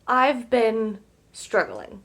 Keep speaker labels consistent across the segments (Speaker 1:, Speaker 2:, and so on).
Speaker 1: I've been struggling.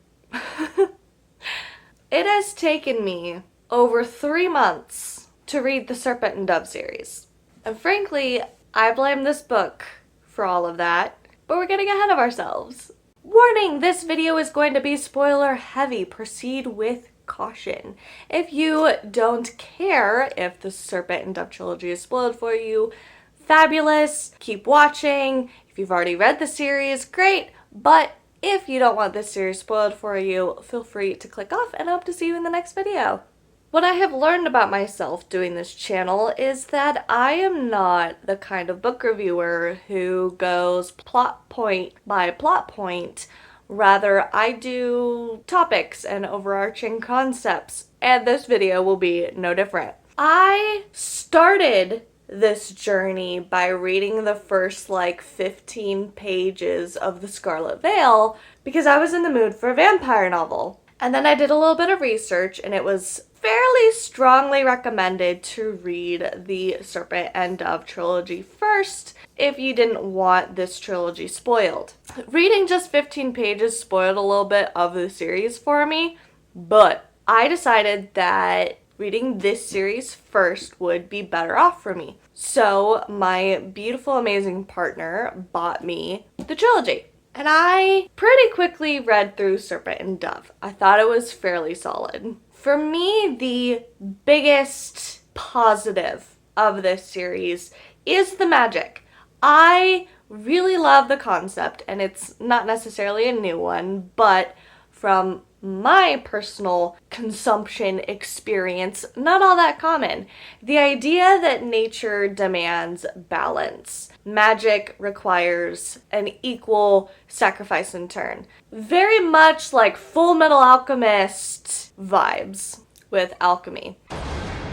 Speaker 1: It has taken me over 3 months to read the Serpent Dove series. And frankly, I blame this book for all of that, but we're getting ahead of ourselves. Warning, this video is going to be spoiler heavy. Proceed with caution. If you don't care if the Serpent Dove Trilogy is spoiled for you, fabulous. Keep watching. If you've already read the series, great. But if you don't want this series spoiled for you, feel free to click off, and I hope to see you in the next video. What I have learned about myself doing this channel is that I am not the kind of book reviewer who goes plot point by plot point. Rather, I do topics and overarching concepts, and this video will be no different. I started this journey by reading the first 15 pages of The Scarlet Veil because I was in the mood for a vampire novel. And then I did a little bit of research, and it was fairly strongly recommended to read the Serpent and Dove trilogy first if you didn't want this trilogy spoiled. Reading just 15 pages spoiled a little bit of the series for me, but I decided that reading this series first would be better off for me. So my beautiful, amazing partner bought me the trilogy. And I pretty quickly read through Serpent and Dove. I thought it was fairly solid. For me, the biggest positive of this series is the magic. I really love the concept, and it's not necessarily a new one, but from my personal consumption experience, not all that common. The idea that nature demands balance. Magic requires an equal sacrifice in turn. Very much like Full Metal Alchemist vibes with alchemy.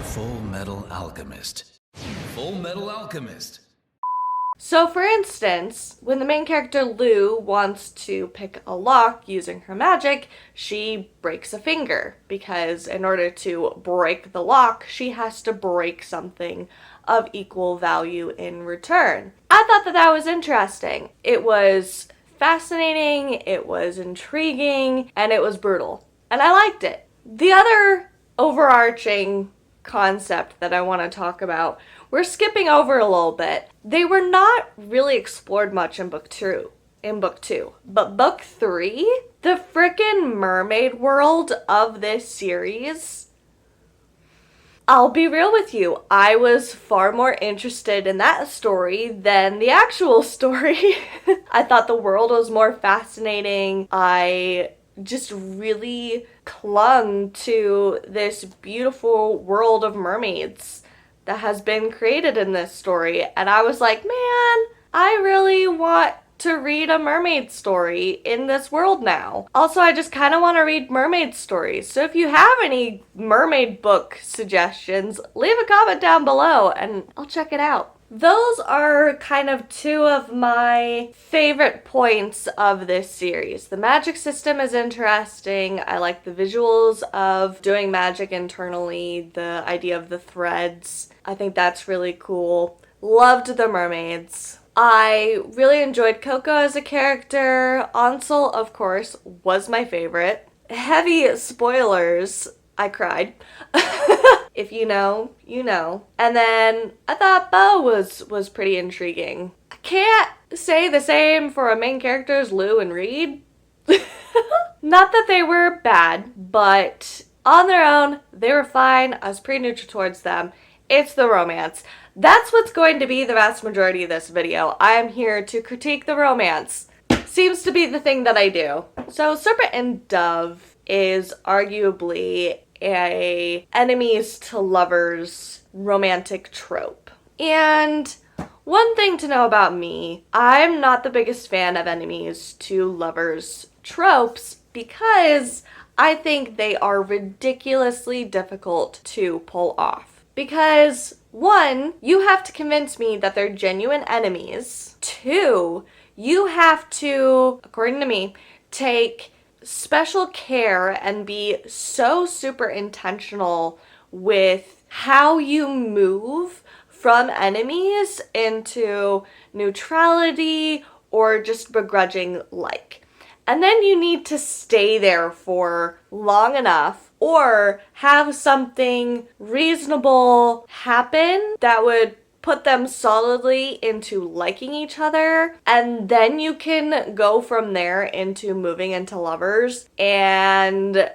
Speaker 2: Full Metal Alchemist. Full Metal Alchemist.
Speaker 1: So for instance, when the main character Lou wants to pick a lock using her magic, she breaks a finger because in order to break the lock, she has to break something of equal value in return. I thought that that was interesting. It was fascinating, it was intriguing, and it was brutal. And I liked it. The other overarching concept that I want to talk about, we're skipping over a little bit. They were not really explored much in book two. But book 3, the frickin' mermaid world of this series, I'll be real with you, I was far more interested in that story than the actual story. I thought the world was more fascinating. I just really clung to this beautiful world of mermaids that has been created in this story. And I was like, man, I really want to read a mermaid story in this world now. Also, I just kind of want to read mermaid stories. So if you have any mermaid book suggestions, leave a comment down below and I'll check it out. Those are kind of two of my favorite points of this series. The magic system is interesting. I like the visuals of doing magic internally, the idea of the threads. I think that's really cool. Loved the mermaids. I really enjoyed Coco as a character. Ansel, of course, was my favorite. Heavy spoilers. I cried. If you know, you know. And then I thought Bo was pretty intriguing. I can't say the same for our main characters, Lou and Reed. Not that they were bad, but on their own, they were fine. I was pretty neutral towards them. It's the romance. That's what's going to be the vast majority of this video. I am here to critique the romance. Seems to be the thing that I do. So Serpent and Dove is arguably a enemies to lovers romantic trope. And one thing to know about me, I'm not the biggest fan of enemies to lovers tropes because I think they are ridiculously difficult to pull off. Because 1, you have to convince me that they're genuine enemies. 2, you have to, according to me, take special care and be so super intentional with how you move from enemies into neutrality or just begrudging like. And then you need to stay there for long enough or have something reasonable happen that would put them solidly into liking each other, and then you can go from there into moving into lovers. And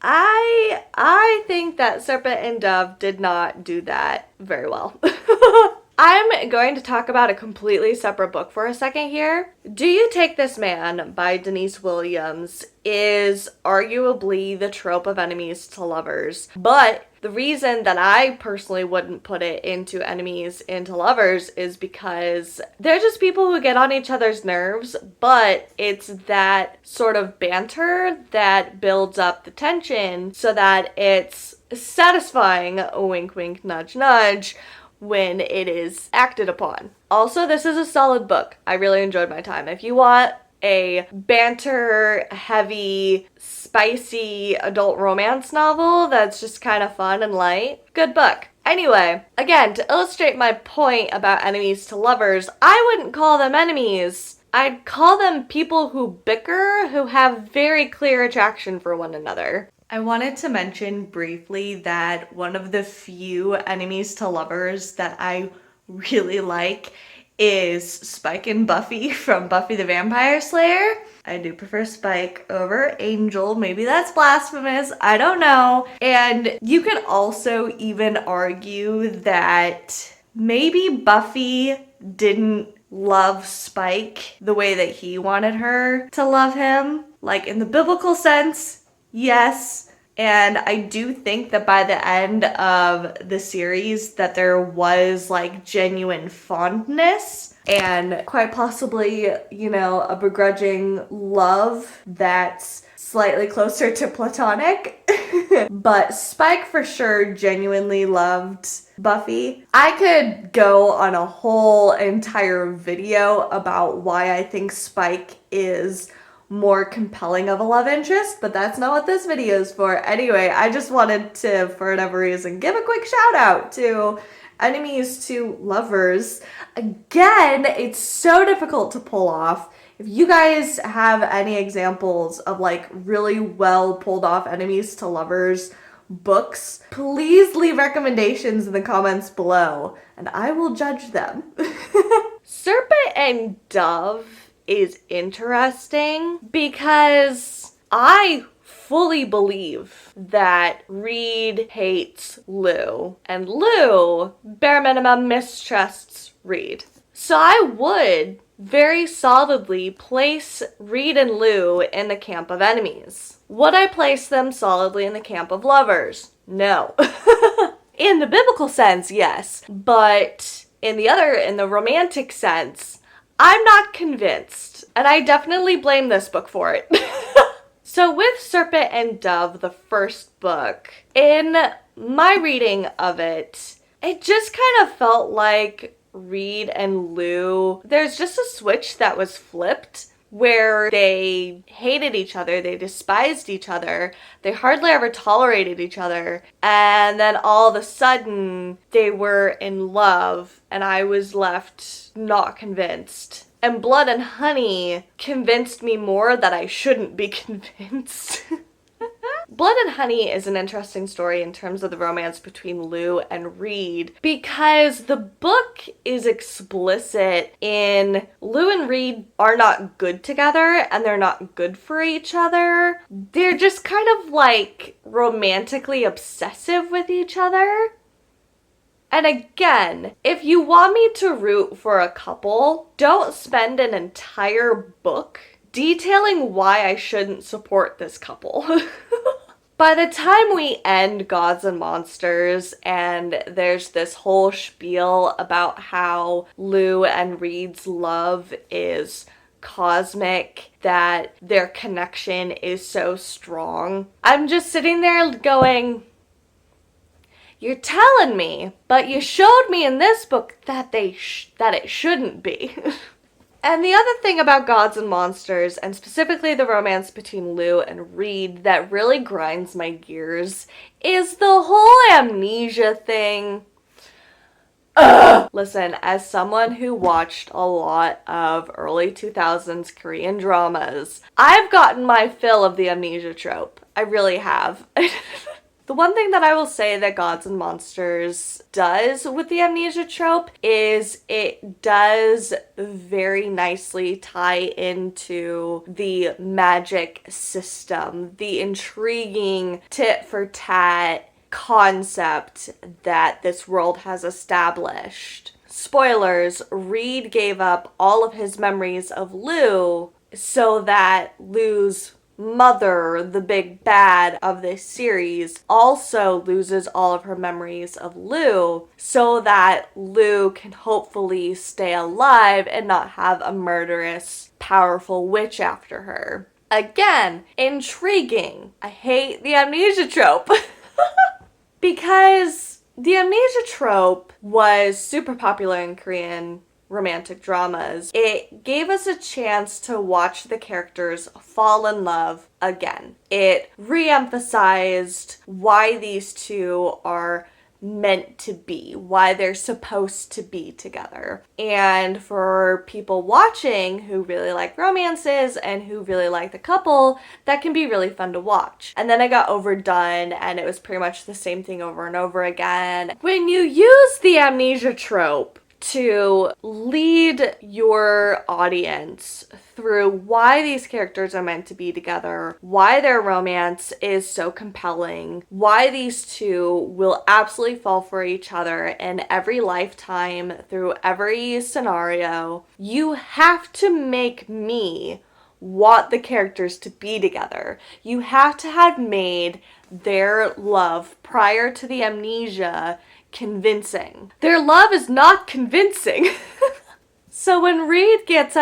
Speaker 1: I think that Serpent and Dove did not do that very well. I'm going to talk about a completely separate book for a second here. Do You Take This Man by Denise Williams is arguably the trope of enemies to lovers, but the reason that I personally wouldn't put it into enemies into lovers is because they're just people who get on each other's nerves, but it's that sort of banter that builds up the tension so that it's satisfying, wink wink nudge nudge, when it is acted upon. Also, this is a solid book. I really enjoyed my time. If you want a banter heavy, spicy adult romance novel that's just kind of fun and light, good book. Anyway, again, to illustrate my point about enemies to lovers, I wouldn't call them enemies. I'd call them people who bicker, who have very clear attraction for one another. I wanted to mention briefly that one of the few enemies to lovers that I really like is Spike and Buffy from Buffy the Vampire Slayer. I do prefer Spike over Angel. Maybe that's blasphemous. I don't know. And you can also even argue that maybe Buffy didn't love Spike the way that he wanted her to love him. Like in the biblical sense, yes. And I do think that by the end of the series that there was like genuine fondness and quite possibly, you know, a begrudging love that's slightly closer to platonic. But Spike for sure genuinely loved Buffy. I could go on a whole entire video about why I think Spike is more compelling of a love interest, but that's not what this video is for. Anyway, I just wanted to, for whatever reason, give a quick shout out to enemies to lovers. Again, it's so difficult to pull off. If you guys have any examples of like really well pulled off enemies to lovers books, please leave recommendations in the comments below and I will judge them. Serpent and Dove is interesting because I fully believe that Reed hates Lou and Lou, bare minimum, mistrusts Reed. So I would very solidly place Reed and Lou in the camp of enemies. Would I place them solidly in the camp of lovers? No. In the biblical sense, yes. But in the romantic sense, I'm not convinced, and I definitely blame this book for it. So with Serpent and Dove, the first book, in my reading of it, it just kind of felt like Reed and Lou, there's just a switch that was flipped where they hated each other, they despised each other, they hardly ever tolerated each other, and then all of a sudden they were in love and I was left not convinced. And Blood and Honey convinced me more that I shouldn't be convinced. Blood and Honey is an interesting story in terms of the romance between Lou and Reed because the book is explicit in Lou and Reed are not good together and they're not good for each other. They're just kind of like romantically obsessive with each other. And again, if you want me to root for a couple, don't spend an entire book detailing why I shouldn't support this couple. By the time we end Gods and Monsters and there's this whole spiel about how Lou and Reed's love is cosmic, that their connection is so strong, I'm just sitting there going, you're telling me, but you showed me in this book that that it shouldn't be. And the other thing about Gods and Monsters, and specifically the romance between Lou and Reed, that really grinds my gears, is the whole amnesia thing. Ugh! Listen, as someone who watched a lot of early 2000s Korean dramas, I've gotten my fill of the amnesia trope. I really have. The one thing that I will say that Gods and Monsters does with the amnesia trope is it does very nicely tie into the magic system, the intriguing tit for tat concept that this world has established. Spoilers, Reed gave up all of his memories of Lou so that Lou's mother, the big bad of this series, also loses all of her memories of Lou so that Lou can hopefully stay alive and not have a murderous, powerful witch after her. Again, intriguing. I hate the amnesia trope. Because the amnesia trope was super popular in Korean romantic dramas. It gave us a chance to watch the characters fall in love again. It re-emphasized why these two are meant to be, why they're supposed to be together. And for people watching who really like romances and who really like the couple, that can be really fun to watch. And then it got overdone and it was pretty much the same thing over and over again. When you use the amnesia trope to lead your audience through why these characters are meant to be together, why their romance is so compelling, why these two will absolutely fall for each other in every lifetime, through every scenario, you have to make me want the characters to be together. You have to have made their love prior to the amnesia convincing. Their love is not convincing. So when Reed gets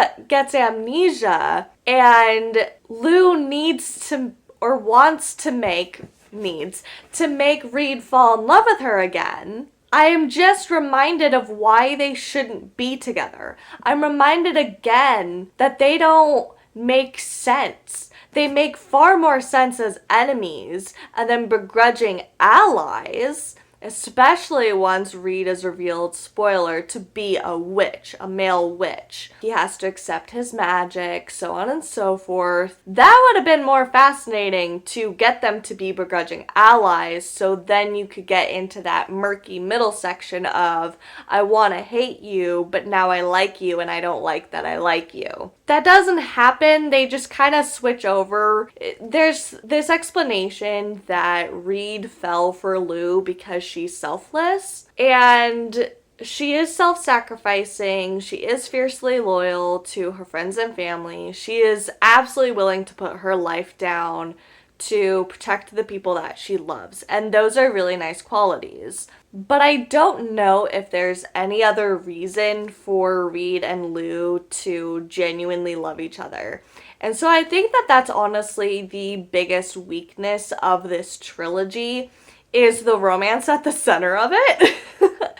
Speaker 1: amnesia and Lou needs to or wants to make Reed fall in love with her again, I am just reminded of why they shouldn't be together. I'm reminded again that they don't make sense. They make far more sense as enemies and then begrudging allies, especially once Reed is revealed, spoiler, to be a witch, a male witch. He has to accept his magic, so on and so forth. That would have been more fascinating to get them to be begrudging allies, so then you could get into that murky middle section of, I want to hate you, but now I like you and I don't like that I like you. That doesn't happen. They just kind of switch over. There's this explanation that Reed fell for Lou because she's selfless, and she is self-sacrificing. She is fiercely loyal to her friends and family. She is absolutely willing to put her life down to protect the people that she loves, and those are really nice qualities. But I don't know if there's any other reason for Reed and Lou to genuinely love each other. And so I think that that's honestly the biggest weakness of this trilogy, is the romance at the center of it.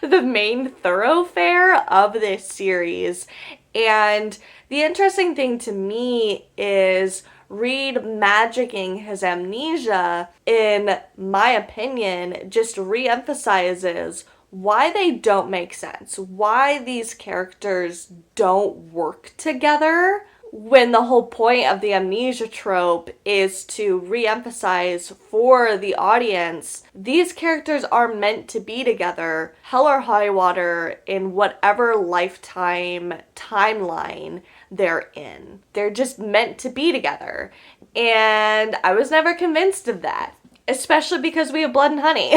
Speaker 1: The main thoroughfare of this series. And the interesting thing to me is Reed magicking his amnesia, in my opinion, just re-emphasizes why they don't make sense, why these characters don't work together, when the whole point of the amnesia trope is to re-emphasize for the audience, these characters are meant to be together, hell or high water, in whatever lifetime timeline they're in. They're just meant to be together. And I was never convinced of that, especially because we have Blood and Honey.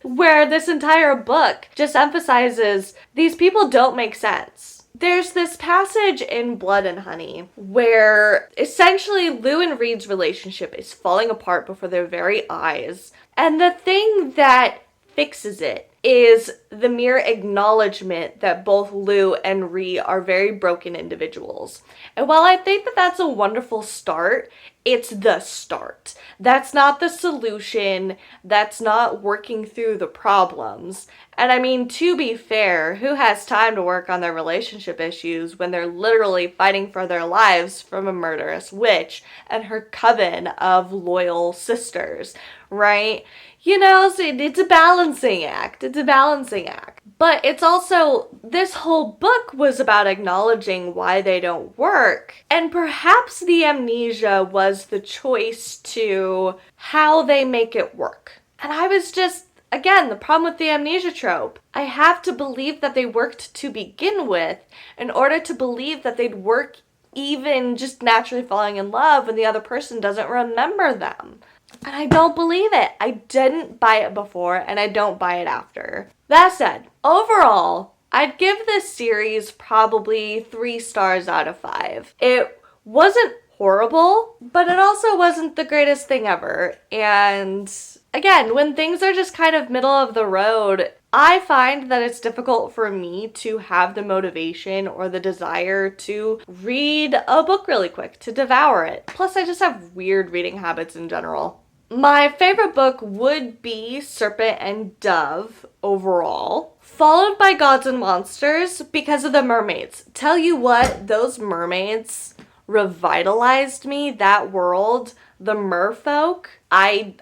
Speaker 1: Where this entire book just emphasizes these people don't make sense. There's this passage in Blood and Honey where essentially Lou and Reed's relationship is falling apart before their very eyes. And the thing that fixes it is the mere acknowledgement that both Lou and Reed are very broken individuals. And while I think that that's a wonderful start, it's the start. That's not the solution. That's not working through the problems. And I mean, to be fair, who has time to work on their relationship issues when they're literally fighting for their lives from a murderous witch and her coven of loyal sisters, right? You know, so it's a balancing act. It's a balancing act. But it's also, this whole book was about acknowledging why they don't work. And perhaps the amnesia was the choice to how they make it work. And I was just, again, the problem with the amnesia trope. I have to believe that they worked to begin with in order to believe that they'd work even just naturally falling in love when the other person doesn't remember them. And I don't believe it. I didn't buy it before, and I don't buy it after. That said, overall, I'd give this series probably 3 stars out of 5. It wasn't horrible, but it also wasn't the greatest thing ever. And again, when things are just kind of middle of the road, I find that it's difficult for me to have the motivation or the desire to read a book really quick, to devour it. Plus, I just have weird reading habits in general. My favorite book would be Serpent and Dove overall, followed by Gods and Monsters because of the mermaids. Tell you what, those mermaids revitalized me, that world, the merfolk. I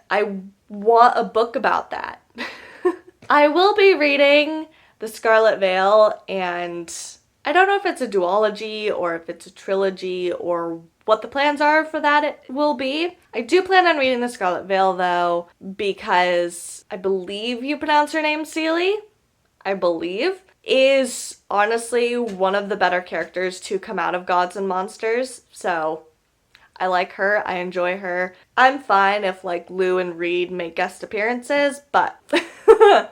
Speaker 1: want a book about that. I will be reading The Scarlet Veil, and I don't know if it's a duology or if it's a trilogy or what the plans are for that it will be. I do plan on reading The Scarlet Veil though, because I believe you pronounce her name Seely, I believe, is honestly one of the better characters to come out of Gods and Monsters. So I like her, I enjoy her. I'm fine if like Lou and Reed make guest appearances, but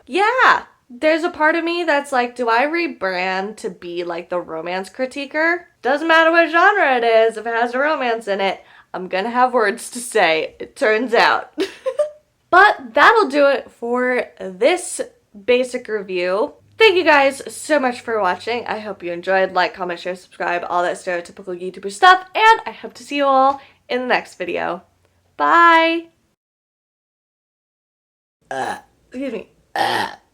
Speaker 1: yeah. There's a part of me that's like, do I rebrand to be like the romance critiquer? Doesn't matter what genre it is, if it has a romance in it, I'm gonna have words to say, it turns out. But that'll do it for this basic review. Thank you guys so much for watching. I hope you enjoyed. Like, comment, share, subscribe, all that stereotypical YouTuber stuff, and I hope to see you all in the next video. Bye! Excuse me.